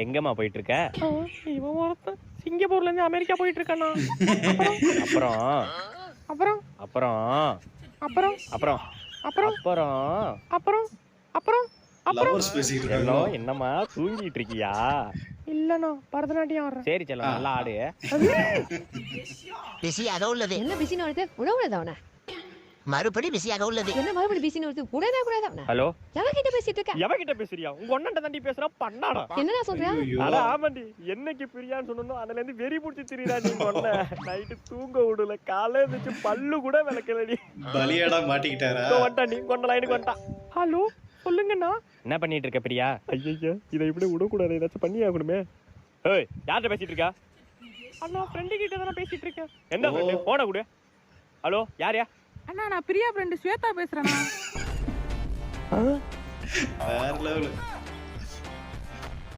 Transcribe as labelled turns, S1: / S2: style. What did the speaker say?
S1: எங்கம்மா போயிட்டு இருக்க? இவன் ஒருத்தன் சிங்கப்பூர்ல இருந்து அமெரிக்கா போயிட்டு இருக்கானா? அப்புறம் அப்புறம் அப்புறம் அப்புறம் அப்புறம் அப்புறம் அப்புறம் அப்புறம்
S2: லவர்ஸ் பேசிட்டு இருக்காங்களோ?
S1: என்னம்மா தூங்கிட்டு இருக்கியா? இல்லண்ணா பரதநாட்டியம் ஆடுறேன். சரி செல்லம் நல்லா ஆடு.
S3: பிஸியாக உள்ளது.
S4: என்ன பிஸின்னு வருது? உணவுலதாவன
S3: மறுபடி பிஸியாக உள்ளது.
S4: என்ன மறுபடி பிஸின்னு வருது? உடனே கூடாதவன
S1: ஹலோ
S4: எவகிட்ட பேசிட்டு இருக்க?
S1: எவகிட்ட பேசுறியா? உங்க ஒண்ணன்ட்ட தாண்டி பேசுறா பண்ணாடா.
S4: என்னடா சொல்ற?
S2: ஐயோ.
S1: அட ஆமாண்டி, என்னைக்கு பிரியான்னு சொன்னோம் அதுல இருந்து வெறி புடிச்சு திரியடா நீ ஒண்ண. நைட்டு தூங்க விடல, காலையில இருந்துச்சு பல்லு கூட விளக்கலடி.
S2: பலியாடா மாட்டிக்கிட்டாரா?
S1: வந்துட்டான் நீ கொண்ட லைனுக்கு வந்துட்டான். ஹலோ சொல்லுங்கண்ணா. என்ன பண்ணிட்டு இருக்க பிரியா? ஐயய்யா இதை இப்படி விடக்கூடாது, ஏதாச்சும் பண்ணி ஆகணுமே. ஏய் யார்கிட்ட பேசிட்டு இருக்கா? அண்ணா ஃப்ரெண்டு கிட்ட தானே பேசிட்டு இருக்கேன். எந்த ஃப்ரெண்டு? போன கொடு. ஹலோ யாரையா?
S5: அண்ணா நான் பிரியா ஃப்ரெண்டு ஸ்வேதா பேசுறேண்ணா.
S2: வேற லெவல்.